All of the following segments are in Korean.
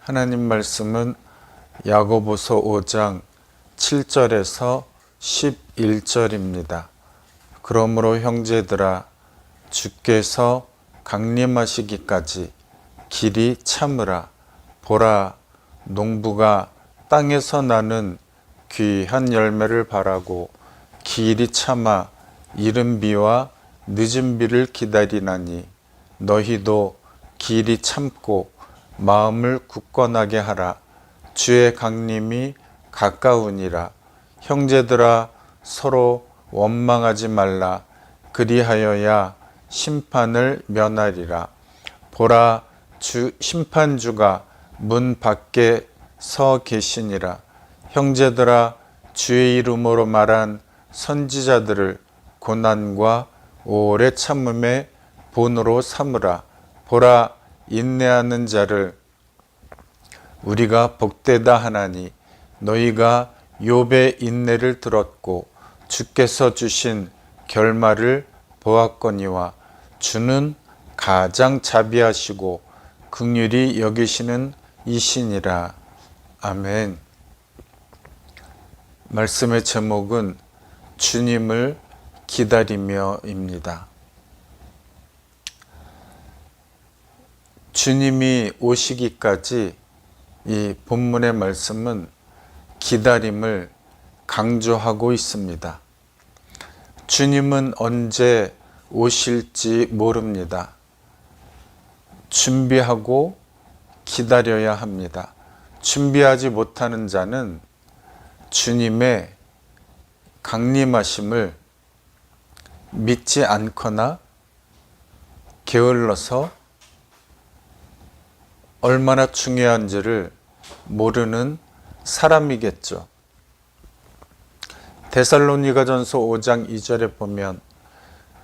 하나님 말씀은 야고보서 5장 7절에서 11절입니다. 그러므로 형제들아 주께서 강림하시기까지 길이 참으라. 보라, 농부가 땅에서 나는 귀한 열매를 바라고 길이 참아 이른 비와 늦은 비를 기다리나니 너희도 길이 참고 마음을 굳건하게 하라. 주의 강림이 가까우니라. 형제들아 서로 원망하지 말라. 그리하여야 심판을 면하리라. 보라, 심판주가 문 밖에 서 계시니라. 형제들아 주의 이름으로 말한 선지자들을 고난과 오래 참음의 본으로 삼으라. 보라, 인내하는 자를 우리가 복되다 하나니 너희가 욥의 인내를 들었고 주께서 주신 결말을 보았거니와 주는 가장 자비하시고 긍휼히 여기시는 이시니라. 아멘. 말씀의 제목은 주님을 기다리며입니다. 주님이 오시기까지 이 본문의 말씀은 기다림을 강조하고 있습니다. 주님은 언제 오실지 모릅니다. 준비하고 기다려야 합니다. 준비하지 못하는 자는 주님의 강림하심을 믿지 않거나 게을러서 얼마나 중요한지를 모르는 사람이겠죠. 데살로니가전서 5장 2절에 보면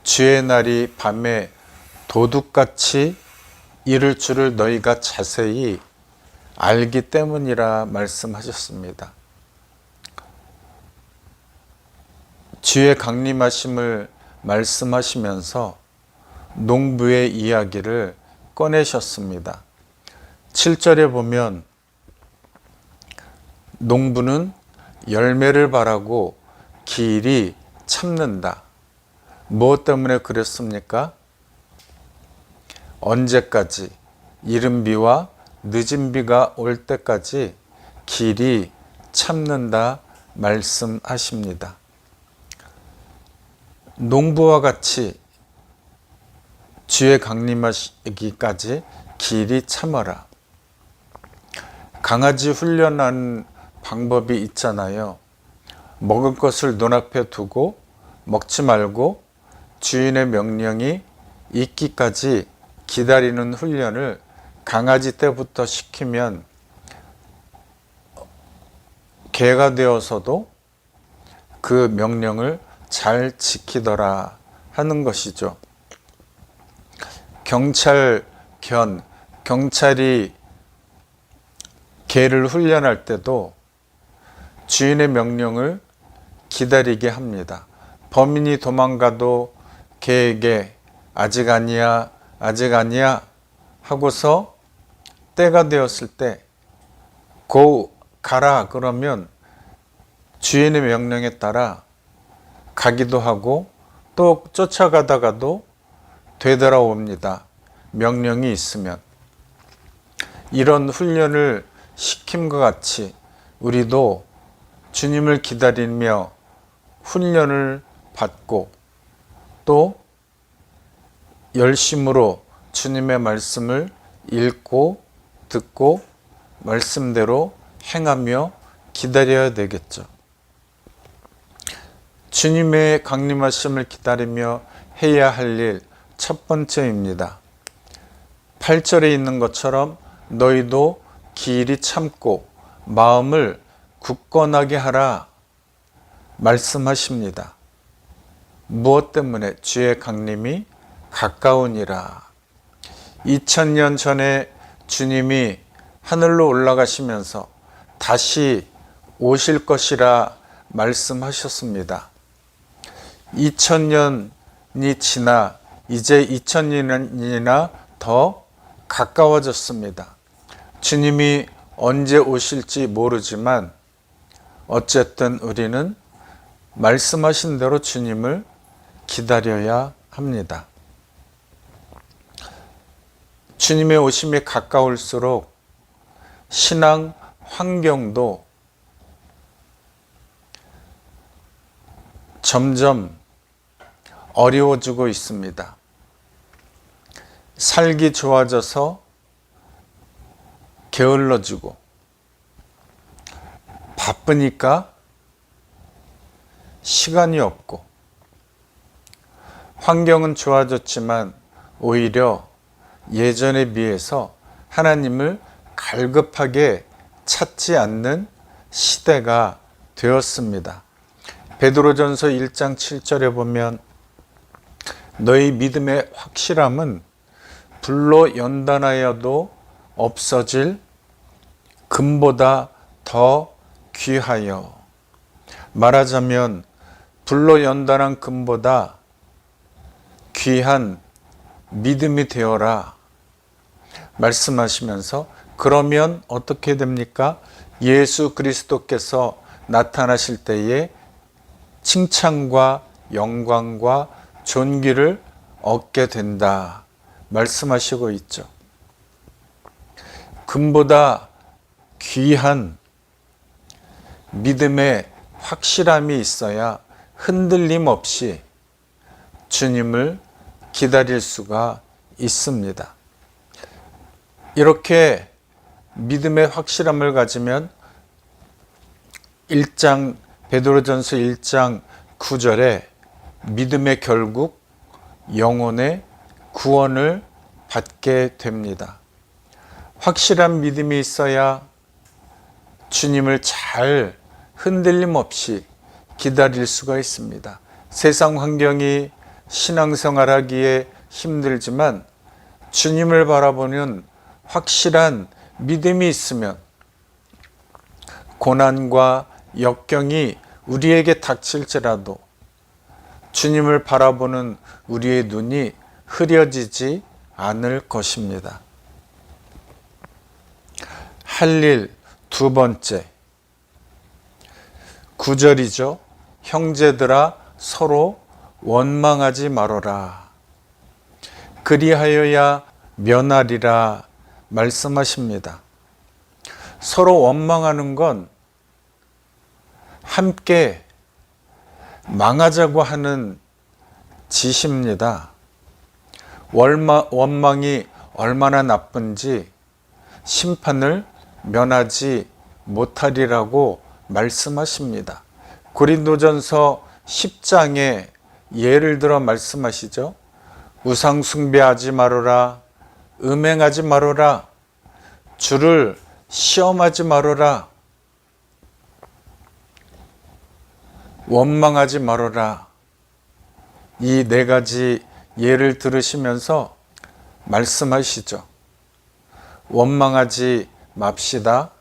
주의 날이 밤에 도둑같이 이를 줄을 너희가 자세히 알기 때문이라 말씀하셨습니다. 주의 강림하심을 말씀하시면서 농부의 이야기를 꺼내셨습니다. 7절에 보면 농부는 열매를 바라고 길이 참는다. 무엇 때문에 그랬습니까? 언제까지? 이른 비와 늦은 비가 올 때까지 길이 참는다 말씀하십니다. 농부와 같이 주의 강림하시기까지 길이 참아라. 강아지 훈련하는 방법이 있잖아요. 먹을 것을 눈앞에 두고 먹지 말고 주인의 명령이 있기까지 기다리는 훈련을 강아지 때부터 시키면 개가 되어서도 그 명령을 잘 지키더라 하는 것이죠. 경찰이 개를 훈련할 때도 주인의 명령을 기다리게 합니다. 범인이 도망가도 개에게 아직 아니야 하고서 때가 되었을 때 가라 그러면 주인의 명령에 따라 가기도 하고 또 쫓아가다가도 되돌아옵니다. 명령이 있으면. 이런 훈련을 시킴과 같이 우리도 주님을 기다리며 훈련을 받고 또 열심으로 주님의 말씀을 읽고 듣고 말씀대로 행하며 기다려야 되겠죠. 주님의 강림하심을 기다리며 해야 할 일 첫 번째입니다. 8절에 있는 것처럼 너희도 길이 참고 마음을 굳건하게 하라 말씀하십니다. 무엇 때문에? 주의 강림이 가까우니라. 2000년 전에 주님이 하늘로 올라가시면서 다시 오실 것이라 말씀하셨습니다. 2000년이 지나 이제 2000년이나 더 가까워졌습니다. 주님이 언제 오실지 모르지만 어쨌든 우리는 말씀하신 대로 주님을 기다려야 합니다. 주님의 오심이 가까울수록 신앙 환경도 점점 어려워지고 있습니다. 살기 좋아져서 게을러지고, 바쁘니까 시간이 없고, 환경은 좋아졌지만 오히려 예전에 비해서 하나님을 갈급하게 찾지 않는 시대가 되었습니다. 베드로전서 1장 7절에 보면 너희 믿음의 확실함은 불로 연단하여도 없어질 금보다 더 귀하여, 말하자면 불로 연단한 금보다 귀한 믿음이 되어라 말씀하시면서, 그러면 어떻게 됩니까? 예수 그리스도께서 나타나실 때에 칭찬과 영광과 존귀를 얻게 된다 말씀하시고 있죠. 금보다 귀한 믿음의 확실함이 있어야 흔들림 없이 주님을 기다릴 수가 있습니다. 이렇게 믿음의 확실함을 가지면 베드로전서 1장 9절에 믿음의 결국 영혼의 구원을 받게 됩니다. 확실한 믿음이 있어야 주님을 잘 흔들림 없이 기다릴 수가 있습니다. 세상 환경이 신앙생활하기에 힘들지만 주님을 바라보는 확실한 믿음이 있으면 고난과 역경이 우리에게 닥칠지라도 주님을 바라보는 우리의 눈이 흐려지지 않을 것입니다. 할 일 두 번째, 9절이죠. 형제들아 서로 원망하지 말어라. 그리하여야 면하리라 말씀하십니다. 서로 원망하는 건 함께 망하자고 하는 짓입니다. 원망이 얼마나 나쁜지 심판을 면하지 못하리라고 말씀하십니다. 고린도전서 10장에 예를 들어 말씀하시죠. 우상 숭배하지 말어라, 음행하지 말어라, 주를 시험하지 말어라, 원망하지 말어라. 이 네 가지 예를 들으시면서 말씀하시죠. 원망하지 맙시다.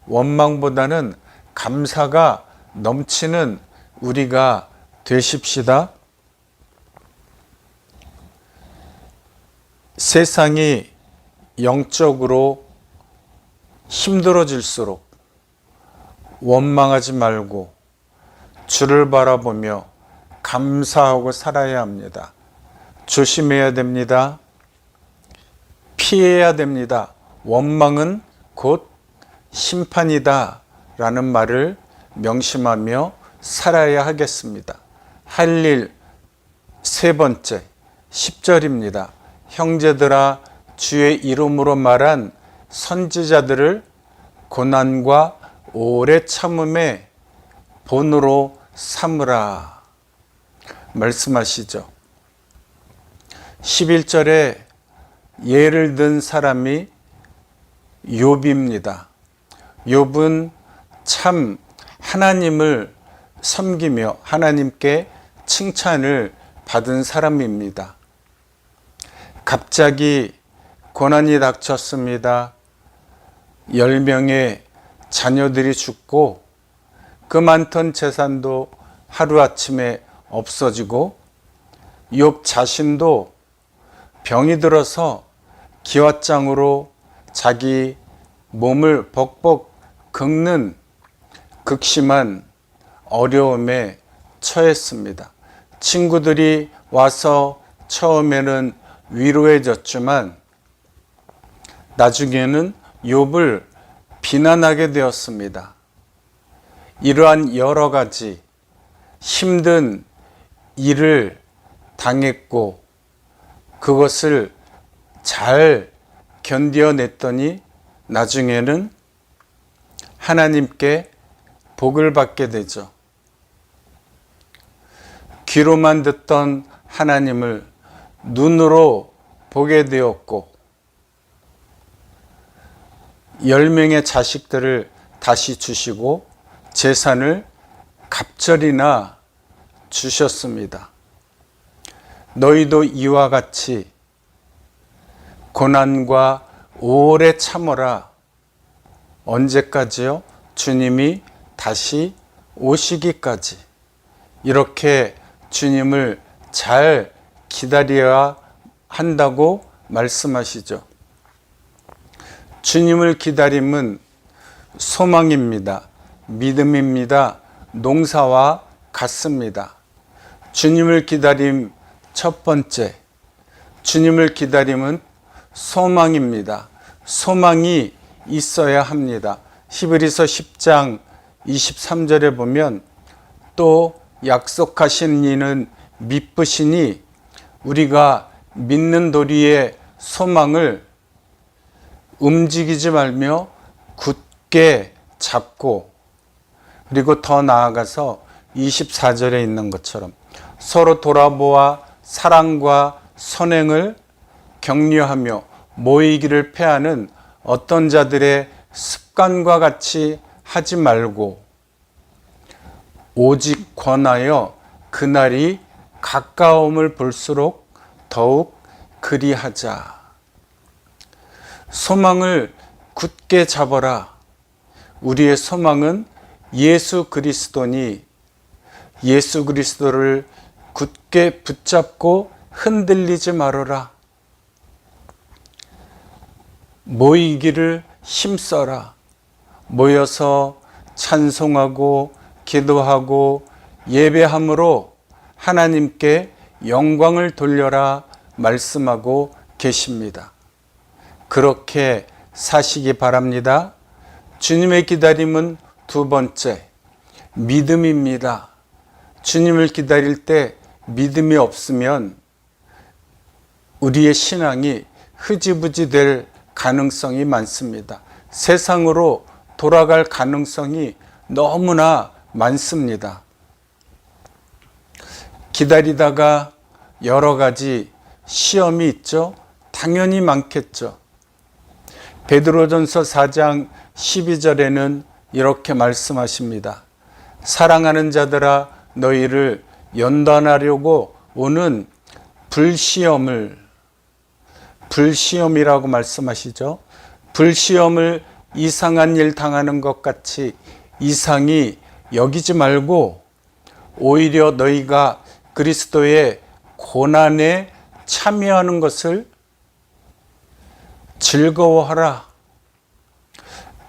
원망보다는 감사가 넘치는 우리가 되십시다. 세상이 영적으로 힘들어질수록 원망하지 말고 주를 바라보며 감사하고 살아야 합니다. 조심해야 됩니다. 피해야 됩니다. 원망은 곧 심판이다 라는 말을 명심하며 살아야 하겠습니다. 할 일 세 번째, 10절입니다. 형제들아 주의 이름으로 말한 선지자들을 고난과 오래 참음의 본으로 삼으라 말씀하시죠. 11절에 예를 든 사람이 욥입니다. 욥은 참 하나님을 섬기며 하나님께 칭찬을 받은 사람입니다. 갑자기 고난이 닥쳤습니다. 10명의 자녀들이 죽고 그 많던 재산도 하루아침에 없어지고 욥 자신도 병이 들어서 기왓장으로 자기 몸을 벅벅 긁는 극심한 어려움에 처했습니다. 친구들이 와서 처음에는 위로해 줬지만 나중에는 욥을 비난하게 되었습니다. 이러한 여러 가지 힘든 일을 당했고 그것을 잘 견뎌냈더니 나중에는 하나님께 복을 받게 되죠. 귀로만 듣던 하나님을 눈으로 보게 되었고 10명의 자식들을 다시 주시고 재산을 갑절이나 주셨습니다. 너희도 이와 같이 고난과 오래 참으라. 언제까지요? 주님이 다시 오시기까지. 이렇게 주님을 잘 기다려야 한다고 말씀하시죠. 주님을 기다림은 소망입니다. 믿음입니다. 농사와 같습니다. 주님을 기다림 첫 번째, 주님을 기다림은 소망입니다. 소망이 있어야 합니다. 히브리서 10장 23절에 보면 또 약속하신 이는 미쁘시니 우리가 믿는 도리의 소망을 움직이지 말며 굳게 잡고, 그리고 더 나아가서 24절에 있는 것처럼 서로 돌아보아 사랑과 선행을 격려하며 모이기를 패하는 어떤 자들의 습관과 같이 하지 말고 오직 권하여 그날이 가까움을 볼수록 더욱 그리하자. 소망을 굳게 잡아라. 우리의 소망은 예수 그리스도니 예수 그리스도를 굳게 붙잡고 흔들리지 말아라. 모이기를 힘써라. 모여서 찬송하고 기도하고 예배함으로 하나님께 영광을 돌려라 말씀하고 계십니다. 그렇게 사시기 바랍니다. 주님의 기다림은 두 번째, 믿음입니다. 주님을 기다릴 때 믿음이 없으면 우리의 신앙이 흐지부지 될 가능성이 많습니다. 세상으로 돌아갈 가능성이 너무나 많습니다. 기다리다가 여러 가지 시험이 있죠. 당연히 많겠죠. 베드로전서 4장 12절에는 이렇게 말씀하십니다. 사랑하는 자들아 너희를 연단하려고 오는 불시험이라고 말씀하시죠. 불시험을 이상한 일 당하는 것 같이 이상히 여기지 말고 오히려 너희가 그리스도의 고난에 참여하는 것을 즐거워하라.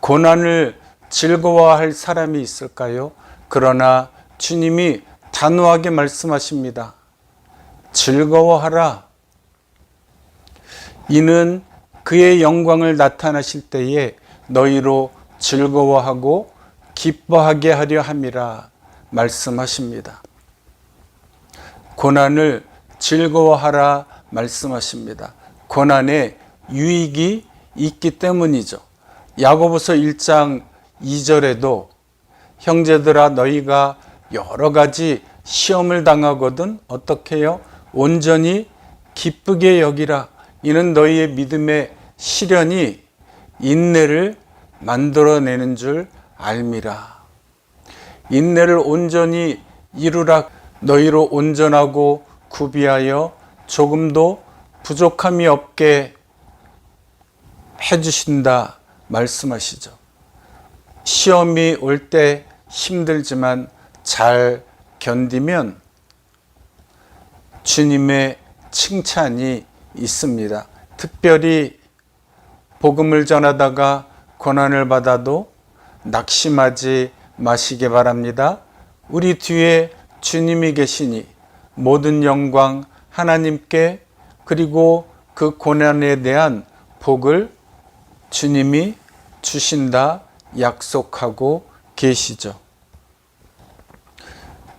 고난을 즐거워할 사람이 있을까요? 그러나 주님이 단호하게 말씀하십니다. 즐거워하라. 이는 그의 영광을 나타나실 때에 너희로 즐거워하고 기뻐하게 하려 함이라 말씀하십니다. 고난을 즐거워하라 말씀하십니다. 고난에 유익이 있기 때문이죠. 야고보서 1장 2절에도 형제들아 너희가 여러 가지 시험을 당하거든 어떻게 해요? 온전히 기쁘게 여기라. 이는 너희의 믿음의 시련이 인내를 만들어내는 줄 알미라. 인내를 온전히 이루라. 너희로 온전하고 구비하여 조금도 부족함이 없게 해주신다 말씀하시죠. 시험이 올 때 힘들지만 잘 견디면 주님의 칭찬이 있습니다. 특별히 복음을 전하다가 고난을 받아도 낙심하지 마시기 바랍니다. 우리 뒤에 주님이 계시니 모든 영광 하나님께, 그리고 그 고난에 대한 복을 주님이 주신다 약속하고 계시죠.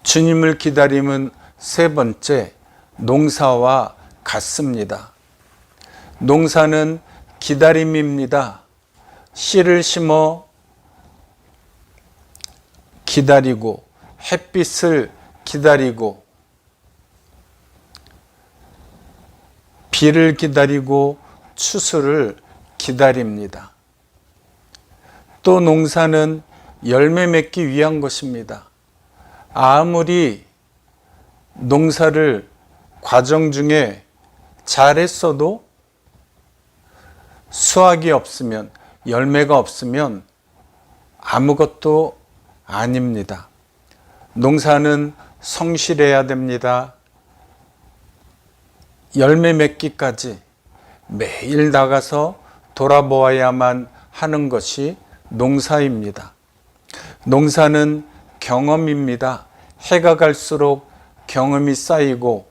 주님을 기다림은 세 번째, 농사와 같습니다. 농사는 기다림입니다. 씨를 심어 기다리고, 햇빛을 기다리고, 비를 기다리고, 추수를 기다립니다. 또 농사는 열매 맺기 위한 것입니다. 아무리 농사를 과정 중에 잘했어도 수확이 없으면, 열매가 없으면 아무것도 아닙니다. 농사는 성실해야 됩니다. 열매 맺기까지 매일 나가서 돌아보아야만 하는 것이 농사입니다. 농사는 경험입니다. 해가 갈수록 경험이 쌓이고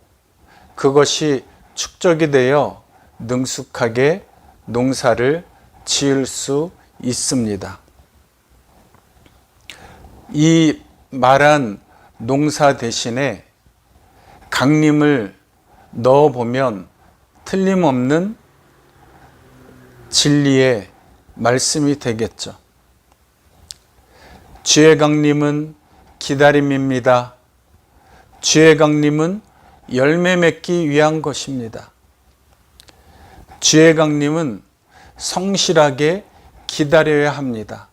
그것이 축적이 되어 능숙하게 농사를 지을 수 있습니다. 이 말한 농사 대신에 강림을 넣어보면 틀림없는 진리의 말씀이 되겠죠. 주의 강림은 기다림입니다. 주의 강림은 열매 맺기 위한 것입니다. 주의 강림은 성실하게 기다려야 합니다.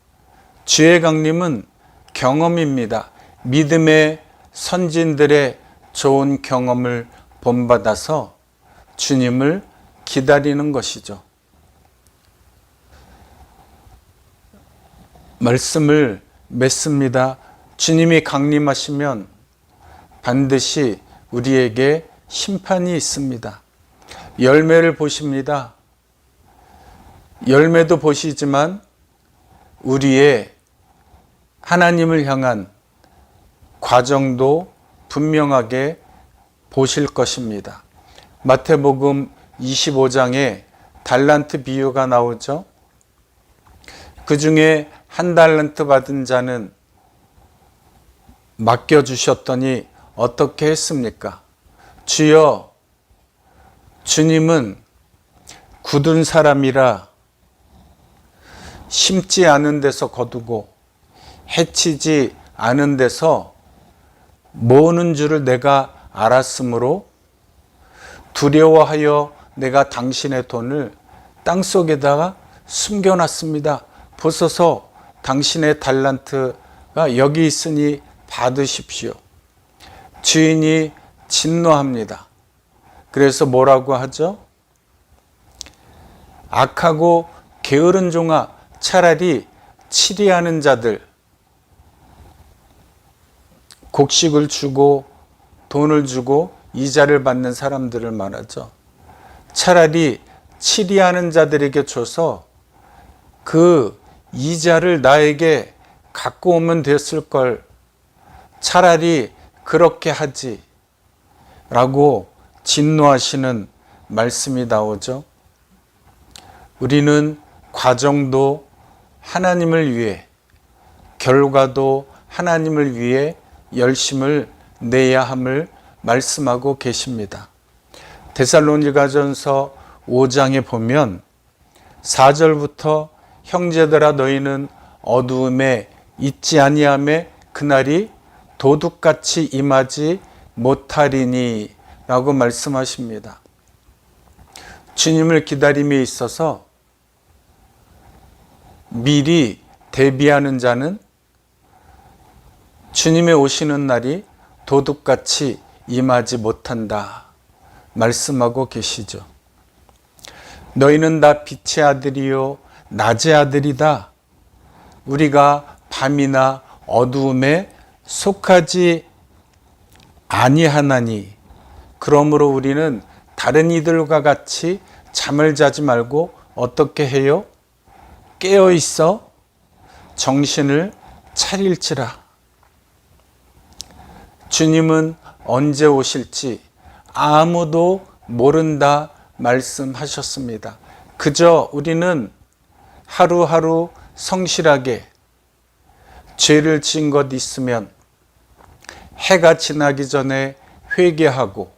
주의 강림은 경험입니다. 믿음의 선진들의 좋은 경험을 본받아서 주님을 기다리는 것이죠. 말씀을 맺습니다. 주님이 강림하시면 반드시 우리에게 심판이 있습니다. 열매를 보십니다. 열매도 보시지만 우리의 하나님을 향한 과정도 분명하게 보실 것입니다. 마태복음 25장에 달란트 비유가 나오죠. 그 중에 한 달란트 받은 자는 맡겨주셨더니 어떻게 했습니까? 주여, 주님은 굳은 사람이라 심지 않은 데서 거두고 해치지 않은 데서 모으는 줄을 내가 알았으므로 두려워하여 내가 당신의 돈을 땅속에다가 숨겨놨습니다. 보소서, 당신의 달란트가 여기 있으니 받으십시오. 주인이 진노합니다. 그래서 뭐라고 하죠? 악하고 게으른 종아, 차라리 치리하는 자들, 곡식을 주고 돈을 주고 이자를 받는 사람들을 말하죠. 차라리 치리하는 자들에게 줘서 그 이자를 나에게 갖고 오면 됐을 걸, 차라리 그렇게 하지 라고 진노하시는 말씀이 나오죠. 우리는 과정도 하나님을 위해, 결과도 하나님을 위해 열심을 내야 함을 말씀하고 계십니다. 데살로니가전서 5장에 보면 4절부터 형제들아 너희는 어두움에 있지 아니함에 그날이 도둑같이 임하지 못하리니 라고 말씀하십니다. 주님을 기다림에 있어서 미리 대비하는 자는 주님의 오시는 날이 도둑같이 임하지 못한다 말씀하고 계시죠. 너희는 다 빛의 아들이요 낮의 아들이다. 우리가 밤이나 어두움에 속하지 아니하나니 그러므로 우리는 다른 이들과 같이 잠을 자지 말고 어떻게 해요? 깨어 있어 정신을 차릴지라. 주님은 언제 오실지 아무도 모른다 말씀하셨습니다. 그저 우리는 하루하루 성실하게 죄를 지은 것 있으면 해가 지나기 전에 회개하고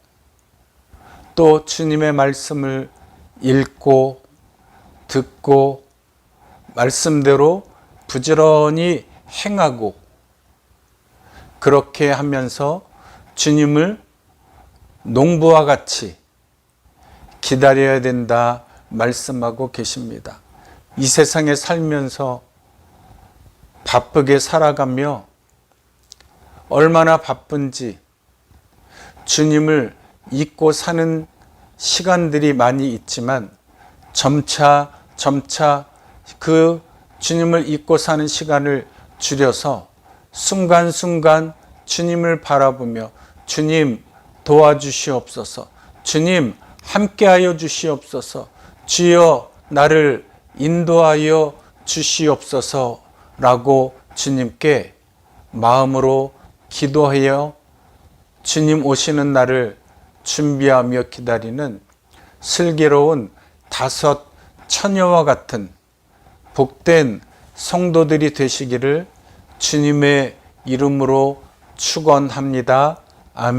또 주님의 말씀을 읽고 듣고 말씀대로 부지런히 행하고 그렇게 하면서 주님을 농부와 같이 기다려야 된다 말씀하고 계십니다. 이 세상에 살면서 바쁘게 살아가며 얼마나 바쁜지 주님을 잊고 사는 시간들이 많이 있지만 점차 그 주님을 잊고 사는 시간을 줄여서 순간순간 주님을 바라보며 주님 도와주시옵소서, 주님 함께하여 주시옵소서, 주여 나를 인도하여 주시옵소서 라고 주님께 마음으로 기도하여 주님 오시는 날을 준비하며 기다리는 슬기로운 5 처녀와 같은 복된 성도들이 되시기를 주님의 이름으로 축원합니다.